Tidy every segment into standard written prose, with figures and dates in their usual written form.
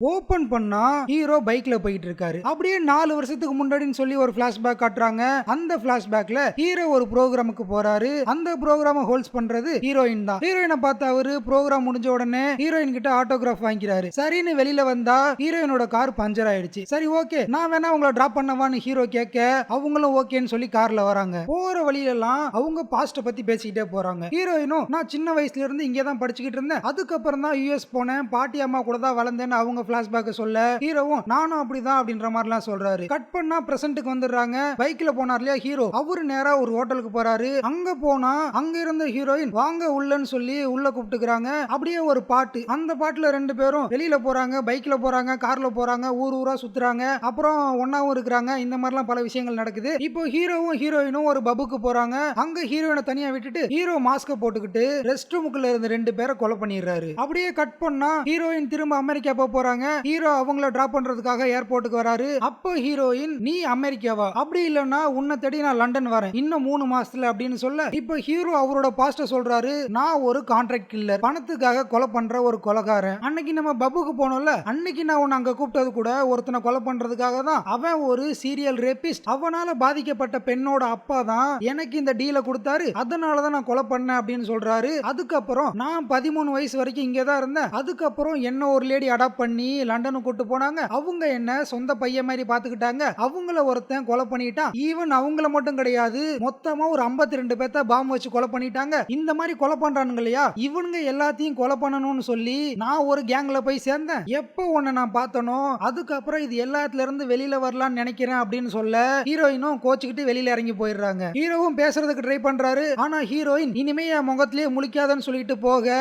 Open பண்ணா hero பைக்ல போயிட்டு இருக்காரு. அப்படியே 4 வருஷத்துக்கு முன்னாடின்னு சொல்லி ஒரு பிளாஷ்பேக் காட்டுறாங்க. அந்த பிளாஷ்பேக்ல ஹீரோ ஒரு ப்ரோகிராமுக்கு போறாரு. அந்த ப்ரோகிராம ஹோல்ட்ஸ் பண்றது ஹீரோயின் தான். ஹீரோயினை பார்த்த அவரு ப்ரோகிராம் முடிஞ்ச உடனே ஹீரோயின் கிட்ட ஆட்டோகிராஃப் வாங்கிக்கிறாரு. சரின்னு வெளியில வந்தா ஹீரோயினோட கார் பஞ்சர் ஆயிடுச்சு. சரி ஓகே, நான் வேணா உங்களை டிராப் பண்ணவான்னு ஹீரோ கேட்க அவங்களும் ஓகேன்னு சொல்லி கார்ல வராங்க. போற வழியெல்லாம் அவங்க பாஸ்ட பத்தி பேசிக்கிட்டே போறாங்க. ஹீரோயினும் நான் சின்ன வயசுல இருந்து இங்கே தான் படிச்சுக்கிட்டு இருந்தேன், அதுக்கப்புறம் தான் யூஎஸ் போனேன், பாட்டி அம்மா கூட தான் வளர்ந்தேன்னு அவங்க பிளாஷ்பேக் சொல்ல ஹீரோவும் நானும் அப்படிதான் அப்படின்ற மாதிரிலாம் சொல்றாரு. கட் பண்ணா பிரசன்ட்க்கு வந்துடுறாங்க. பைக்ல போனார் இல்லையா ஹீரோ, அவரு நேரா ஒரு ஹோட்டலுக்கு போறாரு. அங்க போனா அங்க இருந்த ஹீரோயின் வாங்க உள்ளன்னு சொல்லி உள்ள கூப்பிட்டுக்கிறாங்க. அப்படியே ஒரு பாட்டு, அந்த பாட்டுல ரெண்டு பேரும் வெளியில போறாங்க, பைக்ல போறாங்க, கார்ல போறாங்க, ஊர் ஊரா சுத்துறாங்க, அப்புறம் ஒன்னாவும் இருக்கிறாங்க. இந்த மாதிரிலாம் பல விஷயங்கள் நடக்குது. இப்போ ஹீரோவும் ஹீரோயினும் ஒரு பப்புக்கு போறாங்க. அங்க ஹீரோயினை தனியா விட்டுட்டு ஹீரோ மாஸ்க போட்டுக்கிட்டு ரெஸ்ட் ரூமுக்குள்ள இருந்த ரெண்டு பேரை கொலை பண்ணிடுறாரு. அப்படியே கட் பண்ணா ஹீரோயின் திரும்ப அமெரிக்கா போறாங்க. ஹீரோ அவங்கள டிராப் பண்றதுக்காக ஏர்போர்ட்டுக்கு வராரு. அப்போ ஹீரோயின் நீ அமெரிக்காவா, அப்படி இல்லன்னா உன்னை தேடி நான் லண்டன் வரேன் இன்னும் 3 மாசத்துல அப்படின்னு சொல்ல, இப்போ ஹீரோ அவரோட பாஸ்ட சொல்றாரு, நான் ஒரு கான்ட்ராக்ட் கில்லர், பணத்துக்காக கொலை பண்ற ஒரு கொலைகாரன். அன்னைக்கு நம்ம பப்புக்கு போனோம்ல, அன்னைக்கு நான் உன்னை அங்க கூப்பிட்டது கூட ஒருத்தனை கொலை பண்றதுக்காக தான். அவன் ஒரு சீரியல் ரேபிஸ்ட், அவனால பாதிக்கப்பட்ட பெண்ணோட அப்பா தான் எனக்கு இந்த டீலை கொடுத்தாரு, அதனாலதான் நான் கொலை பண்ணேன் அப்படின்னு சொல்றாரு. அதுக்கப்புறம் நான் 13 வயசு வரைக்கும் இங்கே தான் இருந்தேன், அதுக்கப்புறம் என்ன ஒரு லேடி அடாப்ட் பண்ணி லண்டனுக்கு கூட்டு போனாங்க, அவங்க என்ன சொந்த பையன் மாதிரி பாத்துக்கிட்டாங்க, அவங்கள ஒருத்தன் கொலை பண்ணிட்டான். ஈவன் அவங்கள மட்டும் கிடையாது, மொத்தமா ஒரு 52 பேத்த பாம்பு வச்சு கொலை பண்ணிட்டாங்க. இந்த மாதிரி கொலை பண்றானுங்க இல்லையா, இவனுங்க எல்லாத்தையும் கொலை பண்ணணும்னு சொல்லி நான் ஒரு கேங்ல போய் சேர்ந்தேன். எப்போ உன்னை நான் பார்த்தனோ அதுக்கப்புறம் இது எல்லாத்துல இருந்து வெளியில வரலாம்னு நினைக்கிறேன் அப்படின்னு சொல்ல ஹீரோயினும் கோச்சுக்கிட்டு வெளியில இறங்கி போயிடுறாங்க. ஹீரோவும் பேசுறதுக்கு ட்ரை பண்றாரு. ஆனா ஹீரோயின் இனிமே என் முகத்திலேயே முழிக்காதன்னு சொல்லிட்டு போக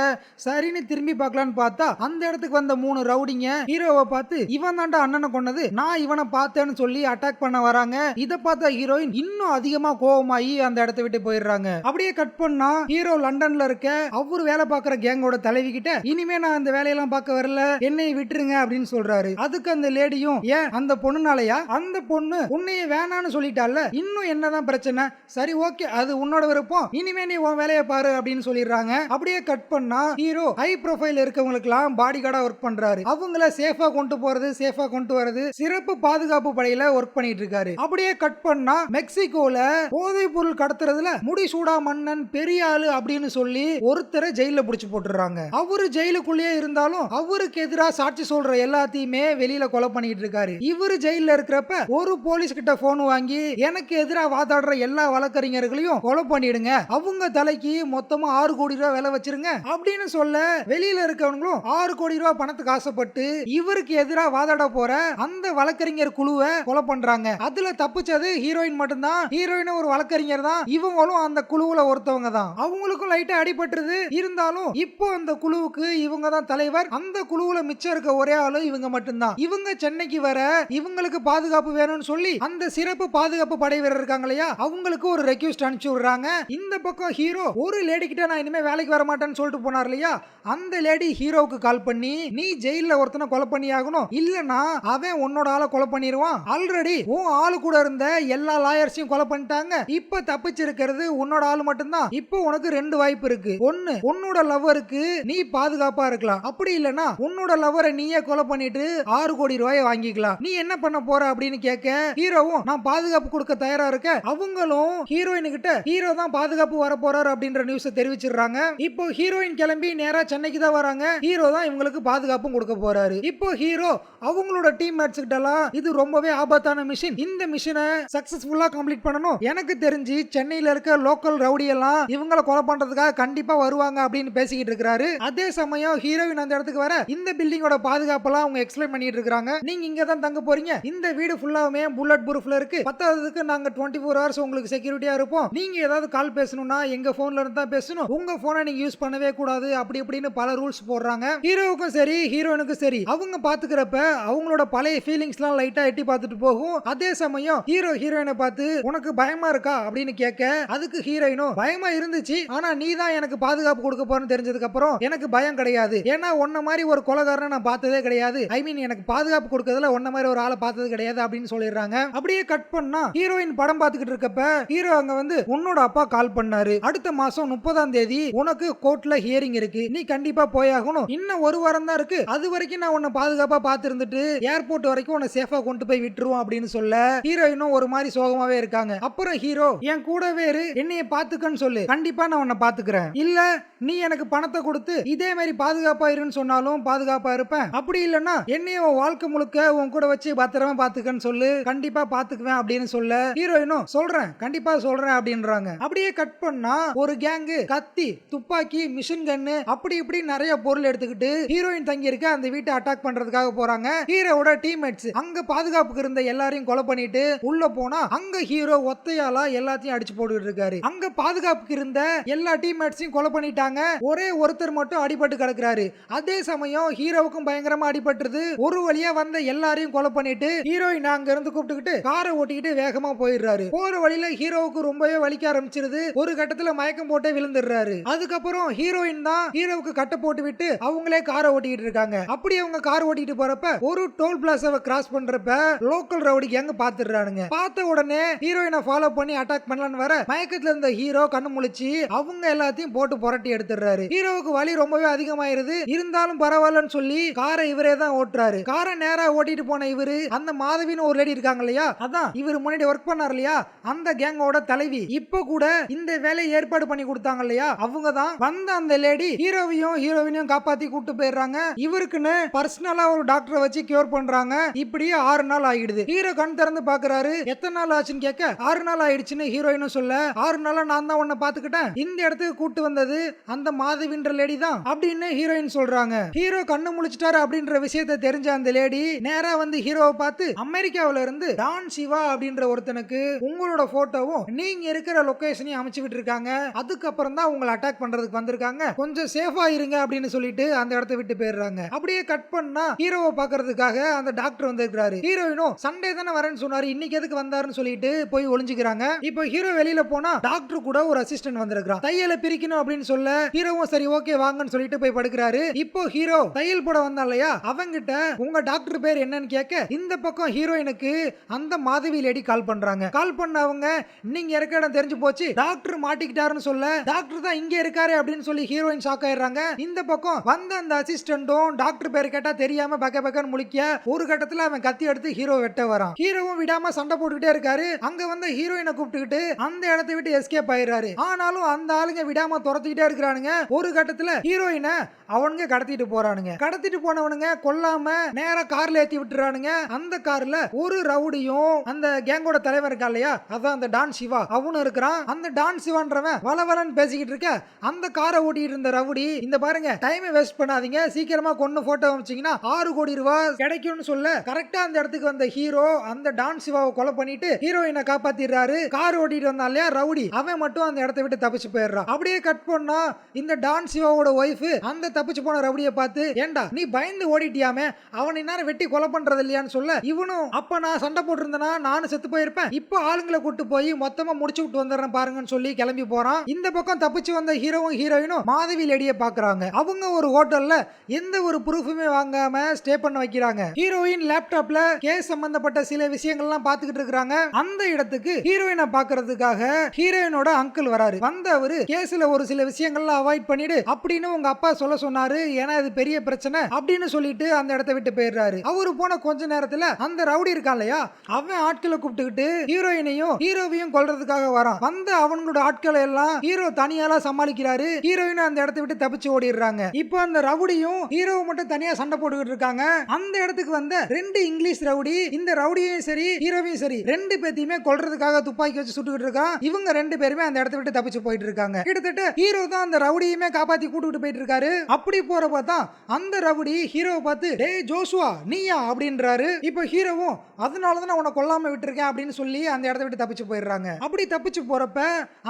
சரின்னு திரும்பி பார்க்கலான்னு பார்த்தா அந்த இடத்துக்கு வந்த 3 ரவுடிங்க ஹீரோவை பார்த்து இவன் தாண்டா அண்ணனை கொன்னது, நான் இவனை பார்த்தேன்னு சொல்லி அட்டாக் பண்ண வராங்க. இதை பார்த்த ஹீரோயின் இன்னும் அதிகமா கோவமாயி அந்த இடத்தை விட்டு போயிடுறாங்க. அப்படியே கட் பண்ணா ஹீரோ லண்டன்ல இருக்க அவரு வேலை பார்க்குற கேங்கோட தலைவி கிட்ட இனிமே நான் அந்த வேலையெல்லாம் பார்க்க வரல, என்னை விட்டுருங்க அப்படின்னு சொல்றாரு. அதுக்கு அந்த லேடியும் ஏன் அந்த பொண்ணுனாலயா, அந்த பொண்ணு உன்னைய வேணான்னு சொல்லிட்டால, இன்னும் என்னதான் பிரச்சனை, சரி ஓகே அது உன்னோட விருப்பம், இனிமே நீ உன் வேலையை பாரு அப்படின்னு சொல்லிடுறாங்க. அப்படியே கட் பண்ணா ஹீரோ ஹை ப்ரொஃபைல் இருக்கவங்களுக்குலாம் பாடி கார்டா ஒர்க் பண்றாரு. அவங்கள சேஃபா கொண்டு போறது, சேஃபா கொண்டு வரது, சிறப்பு பாதுகாப்பு படையில ஒர்க் பண்ணிட்டு இருக்காரு. அப்படியே கட் பண்ணா மெக்சிகோல போதைப் பொருள் கடத்துறதுல முடிசூடா மன்னன் பெரிய ஆளு அப்படின்னு சொல்லி ஒருத்தரை ஜெயில புடிச்சு போட்டுறாங்க. அவரு ஜெயிலுக்குள்ளேயே இருந்தாலும் அவருக்கு எதிராக சாட்சி சொல்ற எல்லாத்தையுமே வெளியில கொலை பண்ணிட்டு இருக்காரு. இவரு ஜெயில இருக்கிறப்ப ஒரு போலீஸ் கிட்ட போன் வாங்கி எனக்கு எதிராக வாதாடுற எல்லா வழக்கறிஞர்களையும் கொலை பண்ணிடுங்க, அவங்க தலைக்கு மொத்தமா 6 கோடி ரூபாய் விலை வச்சிருங்க அப்படின்னு சொல்ல வெளியில இருக்கவங்களும் 6 கோடி ரூபாய் பணத்துக்கு ஆசைப்பட்டு இவருக்கு எதிராக வாதாட போற அந்த வழக்கறிஞர் குழுவை கொலை பண்றாங்க. அதுல தப்பிச்சது ஹீரோயின் மட்டும்தான். ஹீரோயின் ஒரு வழக்கறிஞர் தான், இவங்களும் அந்த குழுவுல ஒருத்தவங்க தான். அவங்களுக்கும் லைட்டா அடிபட்டுருது, இருந்தாலும் இப்போ அந்த குழுவுக்கு இவங்க தான் தலைவர். அந்த குழுவுல மிச்சம் இருக்க ஒரே ஆளு இவங்க மட்டும்தான். இவங்க சென்னைக்கு வர இவங்களுக்கு பாதுகாப்பு வேணும்னு சொல்லி அந்த சிறப்பு பாதுகாப்பு படை வீரர் இருக்காங்க இல்லையா, அவங்களுக்கு ஒரு ரெக்வெஸ்ட் அனுப்பிச்சு விடுறாங்க. இந்த பக்கம் ஹீரோ ஒரு லேடி கிட்ட நான் இனிமே வேலைக்கு வர மாட்டேன்னு சொல்லிட்டு போனார் இல்லையா, அந்த லேடி ஹீரோவுக்கு கால் பண்ணி நீ ஜெயில ஒருத்தனை கொலை பண்ணி ஆகணும், இல்லனா அவன் உன்னோட ஆளை கொலை பண்ணிடுவான், ஆல்ரெடி உன் ஆளு கூட இருந்த எல்லா லாயர்ஸையும் கொலை பண்ணிட்டாங்க, இப்ப தப்பிச்சிருக்கிறது உன்னோட ஆளு மட்டும்தான், இப்போ உனக்கு 2 வாய்ப்பு இருக்கு, ஒன்னு உன்னோட லவ்வருக்கு நீ பாதுகாப்பா இருக்கலாம், அப்படி இல்லனா உன்னோட லவ்வரை நீயே கொலை பண்ணிட்டு 6 கோடி ரூபாயை வாங்கிக்கலாம், நீ என்ன பண்ண போற அப்படின்னு கேட்க ஹீரோவும் நான் பாதுகாப்பு கொடுக்க தயாரா இருக்க. அவங்களும் ஹீரோயின் கிட்ட ஹீரோ தான் பாதுகாப்பு வர போறாரு அப்படின்ற நியூஸ் தெரிவிச்சிடுறாங்க. இப்போ ஹீரோயின் கிளம்பி நேரா சென்னைக்கு தான் வராங்க. ஹீரோ தான் இவங்களுக்கு பாதுகாப்பும் கொடுக்க போறாரு. இப்போ ஹீரோ அவங்களோட டீம் மேட்ஸ் கிட்டலாம் இது ரொம்பவே ஆபத்தான மிஷன், இந்த மிஷனை சக்சஸ்ஃபுல்லா கம்ப்ளீட் பண்ணணும், எனக்கு தெரிஞ்சு சென்னையில இருக்க லோக்கல் ரவுடி எல்லாம் இவங்கள கொலை பண்றதுக்காக கண்டிப்பா வருவாங்க அப்படின்னு பேசிக்கிட்டு இருக்காரு. அதே சமயம் ஹீரோயின் அந்த இடத்துக்கு வர இந்த பில்டிங்கோட பாதுகாப்பெல்லாம் அவங்க எக்ஸ்பிளைன் பண்ணிட்டு இருக்காங்க. நீங்க இங்க தான் தங்க போறீங்க, இந்த வீடு ஃபுல்லாவே புல்லட் ப்ரூஃப்ல இருக்கு, பத்தாததுக்கு நாங்க 24 ஹவர்ஸ் உங்களுக்கு செக்யூரிட்டியா இருப்போம், நீங்க ஏதாவது கால் பேசணும்னா எங்க போன்ல இருந்து தான் பேசணும், உங்க போனை நீங்க யூஸ் பண்ணவே கூடாது, அப்படி இப்படின்னு பல ரூல்ஸ் போடுறாங்க. ஹீரோவுக்கும் சரி ஹீரோயினுக்கும் சரி அவங்க பாத்துக்கிறப்ப அவங்களோட பழைய ஃபீலிங்ஸ்லாம் லைட்டா எட்டி பார்த்துட்டு போகும். அதே சமயம் ஹீரோ ஹீரோயினை பார்த்து உனக்கு பயமா இருக்கா அப்படின்னு கேட்க அதுக்கு ஹீரோயினும் பயமா இருந்துச்சு, ஆனா நீ தான் எனக்கு பாதுகாப்பு கொடுக்க போறன்னு தெரிஞ்சதுக்கு அப்புறம் எனக்கு பயம் கிடையாது, ஏன்னா உன்ன மாதிரி ஒரு கொலைகாரனை நான் பார்த்ததே கிடையாது, ஐ மீன் எனக்கு பாதுகாப்பு கொடுக்கறதுல உன்ன மாதிரி ஒரு ஆளை பார்த்தது கிடையாது அப்படின்னு சொல்லிடுறாங்க. அப்படியே கட் பண்ணா ஹீரோயின் படம் பார்த்துக்கிட்டு இருக்கப்ப ஹீரோ அங்க வந்து உன்னோட அப்பா கால் பண்ணாரு, அடுத்த மாசம் 30ஆம் தேதி உனக்கு கோர்ட்ல ஹியரிங் இருக்கு, நீ கண்டிப்பா போயாகணும், இன்னும் 1 வாரம் தான் இருக்கு, அது வரைக்கும் நான் உன்னை பாதுகாப்பா பாத்துருந்துட்டு ஏர்போர்ட் வரைக்கும் உன்னை சேஃபா கொண்டு போய் விட்டுருவோம் அப்படின்னு சொல்ல ஹீரோயினும் ஒரு மாதிரி சோகமாவே இருக்காங்க. அப்புறம் ஹீரோ என் கூடவே இரு, என்னைய பாத்துக்கன்னு சொல்லு, கண்டிப்பா நான் உன்னை பாத்துக்கிறேன், இல்ல நீ எனக்கு பணத்தை கொடுத்து இதே மாதிரி பாதுகாப்பா இருன்னு சொன்னாலும் பாதுகாப்பா இருப்பேன், அப்படி இல்லன்னா என்னைய வாழ்க்கை முழுக்க உன் கூட வச்சு பத்திரமா பாத்துக்கன்னு சொல்லு, கண்டிப்பா பாத்துக்குவேன் அப்படின்னு சொல்ல ஹீரோயினும் சொல்றேன் கண்டிப்பா சொல்றேன் அப்படின்றாங்க. அப்படியே கட் பண்ணா ஒரு கேங்கு கத்தி, துப்பாக்கி, மிஷின் கன்னு அப்படி இப்படி நிறைய பொருள் எடுத்துக்கிட்டு ஹீரோயின் தங்கி இருக்க அந்த வீட்டை அட்டாக் பண்றதுக்காக போறாங்க. ஹீரோவோட டீம்மேட்ஸ் அங்க பாதுகாப்புக்கு இருந்த எல்லாரையும் கொலை பண்ணிட்டு உள்ள போனா அங்க ஹீரோ ஒத்தையாலா எல்லாத்தையும் அடிச்சு போட்டுட்டு இருக்காரு. அங்க பாதுகாப்புக்கு இருந்த எல்லா டீம்மேட்ஸையும் கொலை பண்ணிட்டாங்க. ஒரே ஒருத்தர் மட்டும் அடிபட்டு கிடக்குறாரு. அதே சமயம் ஹீரோவுக்கும் பயங்கரமா அடிபட்டுருது. ஒரு வழியா வந்த எல்லாரையும் கொலை பண்ணிட்டு ஹீரோயின் அங்க இருந்து கூப்பிட்டுக்கிட்டு காரை ஓட்டிக்கிட்டு வேகமா போயிடுறாரு. போற வழியில ஹீரோவுக்கு ரொம்பவே வலிக்க ஆரம்பிச்சிருது. ஒரு கட்டத்துல மயக்கம் போட்டே விழுந்துடுறாரு. அதுக்கப்புறம் ஹீரோயின் தான் ஹீரோவுக்கு கட்டை போட்டு விட்டு அவங்களே காரை ஓட்டிக்கிட்டு இருக்காங்க. அப்படி அவங்க கார் ஓட்டிட்டு போறப்ப ஒரு டோல் பிளாசாவை கிராஸ் பண்றப்ப லோக்கல் ரவுடி கேங் பாத்துறானுங்க. பார்த்த உடனே ஹீரோயினை ஃபாலோ பண்ணி அட்டாக் பண்ணலான்னு வர மயக்கத்துல இருந்த ஹீரோ கண்ணு முழிச்சு அவங்க எல்லாத்தையும் போட்டு புரட்டி எடுத்துறாரு. ஹீரோவுக்கு வலி ரொம்பவே அதிகமாயிருது. இருந்தாலும் பரவாயில்லன்னு சொல்லி காரை இவரே தான் ஓட்டுறாரு. காரை நேரா ஓட்டிட்டு போன இவரு அந்த மாதவின்னு ஒரு லேடி இருக்காங்க இல்லையா, அதான் இவர் முன்னாடி ஒர்க் பண்ணார் இல்லையா, அந்த கேங்கோட தலைவி. இப்ப கூட இந்த வேலையை ஏற்பாடு பண்ணி கொடுத்தாங்க இல்லையா, அவங்க தான் வந்த அந்த லேடி ஹீரோவையும் ஹீரோயினையும் காப்பாத்தி கூட்டு போயிடுறாங்க. இவருக்குன்னு பர்சனலா ஒரு டாக்டரை வச்சு கியூர் பண்றாங்க. இப்படியே 6 நாள் ஆகிடுது. ஹீரோ கண் திறந்து பாக்குறாரு. எத்தனை நாள் ஆச்சுன்னு கேட்க 6 நாள் ஆயிடுச்சுன்னு ஹீரோயினும் சொல்ல 6 நாளா நான் தான் உன்னை பாத்துக்கிட்டேன், இந்த இடத்துக்கு கூட்டு வந்தது அந்த மாதவின்ற லேடி தான் அப்படின்னு ஹீரோயின் சொல்றாங்க. ஹீரோ கண்ணு முழிச்சிட்டாரு அப்படின்ற விஷயத்தை தெரிஞ்ச அந்த லேடி நேரா வந்து ஹீரோவை பார்த்து அமெரிக்காவில இருந்து டான் சிவா அப்படின்ற ஒருத்தனுக்கு உங்களோட போட்டோவும் நீங்க இருக்கிற லொகேஷனையும் அமைச்சு விட்டு இருக்காங்க. அதுக்கப்புறம் தான் உங்களை அட்டாக் பண்றதுக்கு வந்திருக்காங்க, கொஞ்சம் சேஃபா இருங்க அப்படின்னு சொல்லிட்டு அந்த இடத்தை விட்டு போயிடுறாங்க. அப்படியே கட் பண்ணா ஹீரோவை பாக்குறதுக்காக அந்த டாக்டர் வந்திருக்காரு. ஹீரோயினும் சண்டே தானே வரேன்னு சொன்னாரு, இன்னைக்கு எதுக்கு வந்தாருன்னு சொல்லிட்டு போய் ஒளிஞ்சுக்கிறாங்க. இப்போ ஹீரோ வெளியில போனா டாக்டர் கூட ஒரு அசிஸ்டன்ட் வந்திருக்கான். தையலை பிரிக்கணும் அப்படின்னு சொல்ல ஹீரோவும் சரி ஓகே வாங்கன்னு சொல்லிட்டு போய் படுக்கிறாரு. இப்போ ஹீரோ தையல் போட வந்தா இல்லையா, அவங்கிட்ட உங்க டாக்டர் பேர் என்னன்னு கேட்க இந்த பக்கம் ஹீரோயினுக்கு அந்த மாதவி லேடி கால் பண்றாங்க. கால் பண்ண அவங்க நீங்க இருக்க இடம் தெரிஞ்சு போச்சு, டாக்டர் மாட்டிக்கிட்டாருன்னு சொல்ல டாக்டர் தான் இங்க இருக்காரு அப்படின்னு சொல்லி ஹீரோயின் ஷாக் ஆயிடுறாங்க. இந்த பக்கம் வந்த அந்த அசிஸ்டன்ட்டும் டாக்டர் பேர் கேட்டா தெரியாம பக்க பக்கன்னு முழிக்க ஒரு கட்டத்துல அவன் கத்தி எடுத்து ஹீரோ வெட்ட வரான். ஹீரோவும் விடாம சண்டை போட்டுக்கிட்டே இருக்காரு. அங்க வந்து ஹீரோயினை கூப்பிட்டுக்கிட்டு அந்த இடத்தை விட்டு எஸ்கேப் ஆயிடுறாரு. ஆனாலும் அந்த ஆளுங்க விடாம துரத்திக்கிட்டே இருக்கிறானுங்க. ஒரு கட்டத்துல ஹீரோயினை அவனுங்க கடத்திட்டு போறானுங்க. கடத்திட்டு போனவனுங்க கொல்லாம நேரா கார்ல ஏத்தி விட்டுறானுங்க. அந்த கார்ல ஒரு ரவுடியும் அந்த கேங்கோட தலைவர் இருக்கா இல்லையா, அதான் அந்த டான் சிவா அவனும் இருக்கிறான். அந்த டான் சிவான்றவன் வளவலன்னு பேசிக்கிட்டு இருக்க அந்த காரை ஓட்டிட்டு இருந்த ரவுடி இந்த பாருங்க டைமை வேஸ்ட் பண்ணாதீங்க, சீக்கிரமா கொன்னு போட்டோ அமைச்சீங்கன்னா 6 கோடி ரூபாய் கிடைக்கும்னு சொல்ல கரெக்டா அந்த இடத்துக்கு வந்த ஹீரோ அந்த டான் சிவாவை கொலை பண்ணிட்டு ஹீரோயினை காப்பாத்திடுறாரு. கார் ஓட்டிட்டு வந்தான் இல்லையா ரவுடி, அவன் மட்டும் அந்த இடத்தை விட்டு தப்பிச்சு போயிடுறான். அப்படியே கட் பண்ணா இந்த டான் சிவாவோட ஒய்ஃப் அந்த தப்பிச்சு போன ரவுடியை பார்த்து ஏண்டா நீ பயந்து ஓடிட்டியாமே, அவனை நேரம் வெட்டி கொலை பண்றது இல்லையான்னு சொல்ல இவனும் அப்ப நான் சண்டை போட்டிருந்தேனா நானும் செத்து போயிருப்பேன், இப்போ ஆளுங்களை கூட்டு போய் மொத்தமா முடிச்சு விட்டு வந்துடுறேன் பாருங்கன்னு சொல்லி கிளம்பி போறான். இந்த பக்கம் தப்பிச்சு வந்த ஹீரோவும் ஹீரோயினும் மாதவி லேடியை பாக்குறாங்க. அவங்க ஒரு ஹோட்டல்ல எந்த ஒரு ப்ரூஃபுமே வாங்காம ஸ்டே பண்ண வைக்கிறாங்க. ஹீரோயின் லேப்டாப்ல கேஸ் சம்பந்தப்பட்ட சில விஷயங்கள்லாம் பார்த்துக்கிட்டு இருக்காங்க. அந்த இடத்துக்கு ஹீரோயினை பாக்குறதுக்காக ஹீரோயினோட அங்கிள் வராரு. வந்தவரு கேஸ்ல ஒரு சில விஷயங்கள்லாம் அவாய்ட் பண்ணிடு அப்படின்னு உங்க அப்பா சொல்ல சொன்னாரு, ஏன்னா இது பெரிய பிரச்சனை அப்படின்னு சொல்லிட்டு அந்த இடத்தை விட்டு போயிடுறாரு. அவரு போன கொஞ்ச நேரத்துல அந்த ரவுடி இருக்கான் இல்லையா, அவன் ஆட்களை கூப்பிட்டுக்கிட்டு ஹீரோயினையும் ஹீரோவையும் கொல்றதுக்காக வரான். வந்த அவங்களோட ஆட்களை எல்லாம் ஹீரோ தனியால சமாளிக்கிறாரு. ஹீரோயின் அந்த இடத்தை விட்டு தப்பிச்சு ஓடிடுறாங்க. இப்போ அந்த ரவுடியும் ஹீரோவை மட்டும் தனியா சண்டை போட்டுக்கிட்டு இருக்காங்க. அந்த இடத்துக்கு வந்த 2 இங்கிலீஷ் ரவுடி இந்த ரவுடியும் சரி ஹீரோவையும் சரி 2 பேத்தையுமே கொல்றதுக்காக துப்பாக்கி வச்சு சுட்டுக்கிட்டு இருக்கான். இவங்க 2 பேருமே அந்த இடத்தை விட்டு தப்பிச்சு போயிட்டு இருக்காங்க. கிட்டத்தட்ட ஹீரோ தான் அந்த ரவுடியுமே காப்பாத்தி கூட்டிட்டு போயிட்டு இருக்காரு. அப்படி போறப்ப தான் அந்த ரவுடி ஹீரோவை பார்த்து டேய் ஜோஷுவா நீயா அப்படின்றாரு. இப்போ ஹீரோவும் அதனாலதான் நான் உன்னை கொல்லாம விட்டுருக்கேன் அப்படின்னு சொல்லி அந்த இடத்தை விட்டு தப்பிச்சு போயிடுறாங்க. அப்படி தப்பிச்சு போறப்ப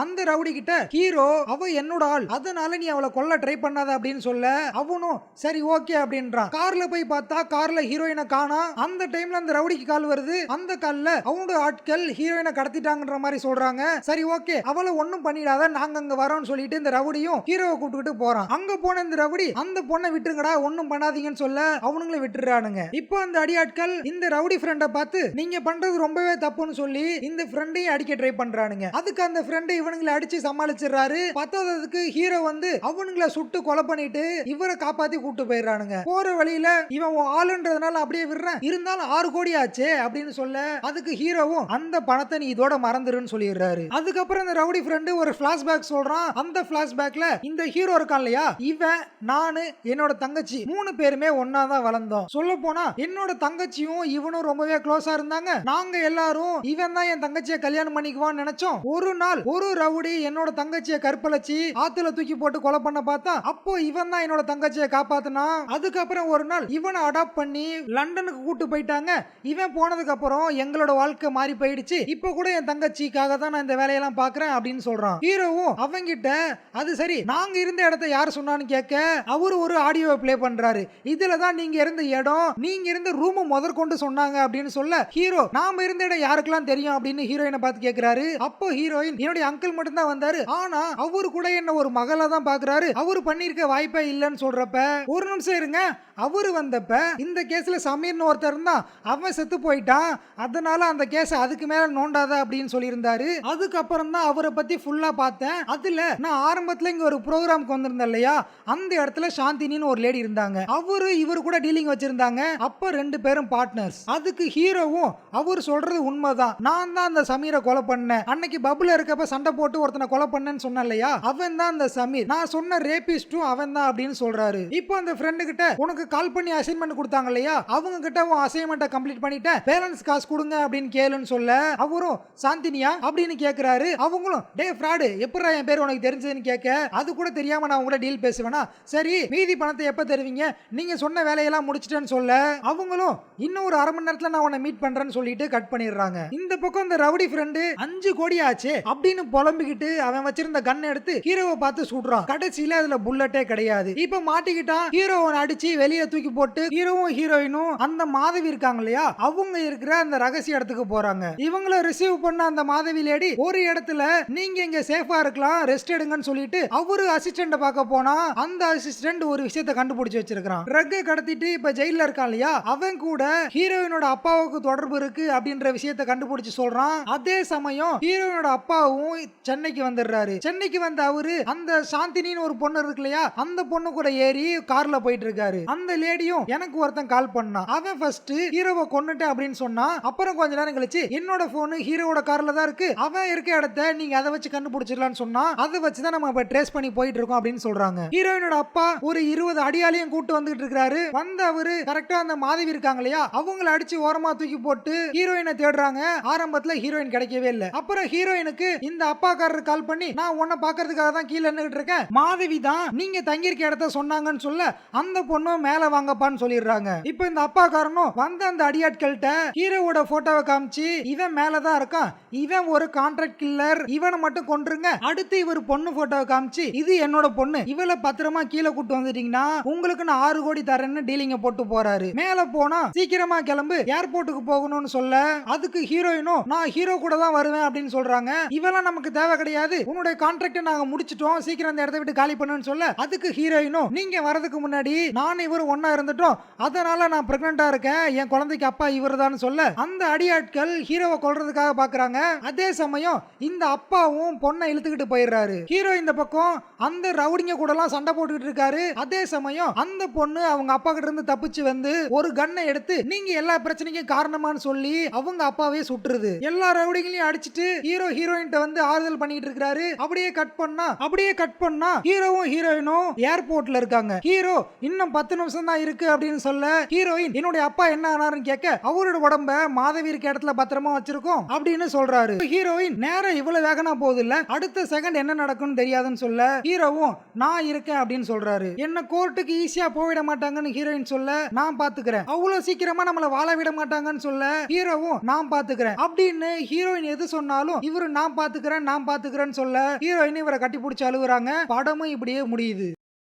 அந்த ரவுடி கிட்ட ஹீரோ அவ என்னோட ஆள், அதனால நீ அவளை கொல்ல ட்ரை பண்ணாத அப்படின்னு சொல்ல அவனும் சரி ஓகே அப்படின்றான். கார்ல போய் பார்த்தா கார்ல ஹீரோயினை காணா. அந்த டைம்ல அந்த ரவுடிக்கு கால் வருது. அந்த கால்ல அவனோட ஆட்கள் ஹீரோயினை கடத்திட்டாங்கன்ற மாதிரி சொல்றாங்க. சரி ஓகே அவளை ஒண்ணும் பண்ணிடாத நாங்க அங்க வரோம்னு சொல்லிட்டு இந்த ரவுடியும் ஹீரோவை கூப்பிட்டுக்கிட்டு போறான். அங்க போன இந்த ரவுடி அந்த பொண்ணை விட்டுருங்கடா ஒண்ணும் பண்ணாதீங்கன்னு சொல்ல அவனுங்களை விட்டுறானுங்க. இப்போ அந்த அடியாட்கள் இந்த ரவுடி ஃப்ரெண்டை பார்த்து நீங்க பண்றது ரொம்பவே தப்புன்னு சொல்லி இந்த ஃப்ரெண்டையும் அடிக்க ட்ரை பண்றானுங்க. அதுக்கு அந்த ஃப்ரெண்ட் இவனுங்களை அடிச்சு சமாளிச்சிடறாரு. பத்தாததுக்கு ஹீரோ வந்து அவனுங்களை சுட்டு கொலை பண்ணிட்டு இவரை காப்பாத்தி கூட்டு போயிடுறானுங்க. போற போற வழியில இவன் ஆளுன்றதுனால அப்படியே விடுறேன், இருந்தாலும் 6 கோடி ஆச்சே அப்படின்னு சொல்ல அதுக்கு ஹீரோவும் அந்த பணத்தை நீ இதோட மறந்துருன்னு சொல்லிடுறாரு. அதுக்கப்புறம் இந்த ரவுடி ஃப்ரெண்டு ஒரு பிளாஷ்பேக் சொல்றான். அந்த பிளாஷ்பேக்ல இந்த ஹீரோ இருக்கான் இல்லையா, இவன் நானு என்னோட தங்கச்சி 3 பேருமே ஒன்னா தான் வளர்ந்தோம். சொல்ல போனா என்னோட தங்கச்சியும் இவனும் ரொம்பவே க்ளோஸா இருந்தாங்க. நாங்க எல்லாரும் இவன் தான் என் தங்கச்சியை கல்யாணம் பண்ணிக்குவான்னு நினைச்சோம். ஒரு நாள் ஒரு ரவுடி என்னோட தங்கச்சியை கற்பழிச்சு ஆத்துல தூக்கி போட்டு கொலை பண்ண பார்த்தா அப்போ இவன் தான் என்னோட தங்கச்சியை காப்பாத்தினா. அதுக்கப்புறம் ஒரு நாள் இவனை அடாப்ட் பண்ணி லண்டனுக்கு கூட்டு போயிட்டாங்க. இவன் போனதுக்கு அப்புறம் எங்களோட வாழ்க்கை மாறி போயிடுச்சு. இப்ப கூட என் தங்கச்சிக்காக தான் நான் இந்த வேலையெல்லாம் பாக்குறேன் அப்படின்னு சொல்றான். ஹீரோவும் அவங்கிட்ட அது சரி நாங்க இருந்த இடத்தை யார் சொன்னான்னு கேட்க அவரு ஒரு ஆடியோவை பிளே பண்றாரு. இதுல தான் நீங்க இருந்த இடம், நீங்க இருந்த ரூம் முதற்கொண்டு சொன்னாங்க அப்படின்னு சொல்ல ஹீரோ நாம இருந்த இடம் யாருக்கெல்லாம் தெரியும் அப்படின்னு ஹீரோயினை பார்த்து கேட்கிறாரு. அப்போ ஹீரோயின் என்னுடைய அங்கிள் மட்டும் தான் வந்தாரு, ஆனா அவரு கூட என்ன ஒரு மகளா தான் பாக்குறாரு, அவரு பண்ணிருக்க வாய்ப்பே இல்லைன்னு சொல்றப்ப ஒரு நிமிஷம் இருங்க, அவரு வந்தப்ப இந்த கேஸ்ல சமீர்னு ஒருத்தர் இருந்தான், அவன் செத்து போயிட்டான், அதனால அந்த கேஸ் அதுக்கு மேல நோண்டாத அப்படின்னு சொல்லியிருந்தாரு. அதுக்கப்புறம் தான் அவரை பத்தி ஃபுல்லா பார்த்தேன். அதுல நான் ஆரம்பத்துல இங்க ஒரு ப்ரோக்ராம்க்கு வந்திருந்தேன் இல்லையா, அந்த இடத்துல சாந்தினின்னு ஒரு லேடி இருந்தாங்க, அவரு இவரு கூட டீலிங் வச்சிருந்தாங்க. அப்ப 2 பேரும் பார்ட்னர்ஸ். அதுக்கு ஹீரோவும் அவர் சொல்றது உண்மைதான், நான் தான் அந்த சமீரை கொலை பண்ணேன், அன்னைக்கு பபுல இருக்கப்ப சண்டை போட்டு ஒருத்தனை கொலை பண்ணேன்னு சொன்ன இல்லையா, அவன் தான் அந்த சமீர், நான் சொன்ன ரேபிஸ்டும் அவன் தான் அப்படின்னு சொல்றாரு. இப்போ அந்த ஃப்ரெண்டு கிட்ட உனக்கு கால் பண்ணி அசைன்மெண்ட் கொடுத்தாங்க இல்லையா, அவங்க கிட்ட உன் அசைன்மெண்ட்டை கம்ப்ளீட் பண்ணிட்டேன், பேலன்ஸ் காசு கொடுங்க அப்படின்னு கேளுன்னு சொல்ல அவரும் சாந்தினியா அப்படின்னு கேக்குறாரு. அவங்களும் டே ஃப்ராடு எப்பறா என் பேர் உனக்கு தெரிஞ்சதுன்னு கேட்க அது கூட தெரியாம நான் உங்களோட டீல் பேசுவேனா, சரி மீதி பணத்தை எப்ப தருவீங்க, நீங்க சொன்ன வேலையெல்லாம் முடிச்சிட்டேன்னு சொல்ல அவங்களும் இன்னும் ஒரு 1/2 மணி நேரத்துல நான் உன்னை மீட் பண்றேன்னு சொல்லிட்டு கட் பண்ணிடுறாங்க. இந்த பக்கம் இந்த ரவுடி ஃப்ரெண்டு 5 கோடி ஆச்சு அப்படின்னு புலம்பிக்கிட்டு அவன் வச்சிருந்த கன் எடுத்து ஹீரோவை பார்த்து சுடுறான். கடைசியில அதுல புல்லட்டே கிடையாது. இப்ப மாட்டிக்கிட்டான். ஹீரோவை அடிச்சு வெளியே தூக்கி போட்டு ஹீரோவும் ஹீரோயினும் அந்த மாதவி இருக்காங்க இல்லையா, அவங்க இருக்கிற அந்த ரகசிய இடத்துக்கு போறாங்க. இவங்களை ரிசீவ் பண்ண அந்த மாதவி லேடி ஒரு இடத்துல நீங்க இங்க சேஃபா இருக்கலாம் ரெஸ்ட் எடுங்கன்னு சொல்லிட்டு அவரு அசிஸ்டன்ட் பார்க்க போனா அந்த அசிஸ்டன்ட் ஒரு விஷயத்தை கண்டுபிடிச்சு வச்சிருக்கான். ட்ரக்கை கடத்திட்டு இப்ப ஜெயில இருக்கான் இல்லையா, அவன் கூட ஹீரோயினோட அப்பாவுக்கு தொடர்பு இருக்கு அப்படின்ற விஷயத்தை கண்டுபிடிச்சு சொல்றான். அதே சமயம் ஹீரோயினோட அப்பாவும் சென்னைக்கு வந்துடுறாரு. சென்னைக்கு வந்த அவரு அந்த சாந்தினின்னு ஒரு பொண்ணு இருக்கு இல்லையா, அந்த பொண்ணு கூட ஏறி கார்ல போயிட்டு இருக்காரு. அந்த லேடியும் எனக்கு ஒருத்தன் கால் பண்ணான், அவன் ஃபர்ஸ்ட் ஹீரோவை கொன்னுட்டேன் அப்படின்னு சொன்னா, அப்புறம் கொஞ்ச நேரம் கழிச்சு என்னோட போன் ஹீரோவோட கார்ல தான் இருக்கு, அவன் இருக்க இடத்த நீங்க அதை வச்சு கண்டுபிடிச்சிடலாம்னு சொன்னா அதை வச்சு தான் நம்ம இப்ப ட்ரேஸ் பண்ணி போயிட்டு இருக்கோம் அப்படின்னு சொல்றாங்க. ஹீரோயினோட அப்பா ஒரு 20 அடியாலையும் கூட்டு வந்துட்டு இருக்காரு. வந்த அவரு கரெக்டா அந்த மாதவி இருக்காங்க இல்லையா, அவங்கள அடிச்சு ஓரமா தூக்கி போட்டு ஹீரோயினை தேடுறாங்க. ஆரம்பத்துல ஹீரோயின் கிடைக்கவே இல்லை. அப்புறம் ஹீரோயினுக்கு இந்த அப்பாக்காரர் கால் பண்ணி நான் உன்னை பாக்குறதுக்காக தான் கீழே நின்னுட்டு இருக்கேன், மாதவி தான் நீங்க தங்கியிருக்க இடத்த சொன்னாங்கன்னு சொல்ல அந்த பொண்ணும் மேல வாங்கப்பான்னு சொல்லிடுறாங்க. இப்போ இந்த அப்பாக்காரனும் வந்த அந்த அடியாட்கள்கிட்ட ஹீரோவோட போட்டோவை காமிச்சு இவன் மேலதான் இருக்கான், இவன் ஒரு கான்ட்ராக்ட் கில்லர், இவனை மட்டும் கொன்றுங்க, அடுத்து இவர் பொண்ணு போட்டோவை காமிச்சு இது என்னோட பொண்ணு, இவளை பத்திரமா கீழே கூட்டு வந்துட்டீங்கன்னா உங்களுக்கு நான் 6 கோடி தரேன்னு டீலிங்க போட்டு போறாரு. மேல போனா சீக்கிரமா கிளம்பு ஏர்போர்ட்டுக்கு போகணும்னு சொல்ல அதுக்கு ஹீரோயினும் நான் ஹீரோ கூட தான் வருவேன் அப்படின்னு சொல்றாங்க. இவெல்லாம் நமக்கு தேவை கிடையாது, உன்னுடைய கான்ட்ராக்ட் நாங்க முடிச்சிட்டோம், சீக்கிரம் அந்த இடத்தை விட்டு காலி பண்ணுன்னு சொல்ல அதுக்கு ஹீரோயினும் நீங்க வரதுக்கு முன்னாடி நான் இவர் ஒன்னா இருந்துட்டோம், அதனால நான் பிரெக்னண்டா இருக்கேன், என் குழந்தைக்கு அப்பா இவர் தான் சொல்ல அந்த அடியாட்கள் ஹீரோவை கொல்றதுக்காக பாக்குறாங்க. அதே சமயம் இந்த அப்பாவும் பொண்ணை இழுத்துக்கிட்டு போயிடுறாரு. ஹீரோ இந்த பக்கம் அந்த ரவுடிங்க கூட எல்லாம் சண்டை போட்டுக்கிட்டு இருக்காரு. அதே சமயம் அந்த பொண்ணு அவங்க அப்பா கிட்ட இருந்து தப்பிச்சு வந்து ஒரு கன்னை எடுத்து நீங்க எல்லா பிரச்சனைக்கும் காரணமான்னு சொல்லி அவங்க அப்பாவே சுட்டுருது. எல்லா ரவுடிங்களையும் அடிச்சிட்டு ஹீரோ ஹீரோயின் வந்து ஆறுதல் பண்ணிட்டு இருக்காரு. அப்படியே கட் பண்ணா ஹீரோவும் ஹீரோயினும் ஏர்போர்ட்ல இருக்காங்க. ஹீரோ இன்னும் 10 நிமிஷம் தான் இருக்கு அப்படின்னு சொல்ல ஹீரோயின் என்னுடைய அப்பா என்ன ஆனாருன்னு கேட்க அவரோட உடம்ப மாதவி இருக்க இடத்துல பத்திரமா வச்சிருக்கோம் அப்படின்னு சொல்றாரு. ஹீரோயின் நேரம் இவ்வளவு வேகனா போகுது இல்ல, அடுத்த செகண்ட் என்ன நடக்கும்னு தெரியாதுன்னு சொல்ல ஹீரோவும் நான் இருக்கேன் அப்படின்னு சொல்றாரு. என்ன கோர்ட்டுக்கு ஈஸியா போயிட மாட்டாங்கன்னு ஹீரோயின் சொல்ல நான் பாத்துக்கிறேன், அவ்வளவு சீக்கிரமா நம்மள வாழ விட மாட்டாங்கன்னு சொல்ல ஹீரோவும் நான் பாத்துக்கிறேன் அப்படின்னு ஹீரோயின் எது சொன்னாலும் இவரு நான் பாத்துக்கிறேன்னு சொல்ல ஹீரோயின் இவரை கட்டி பிடிச்சு அழுகுறாங்க. படமும் இப்படியே முடியுது.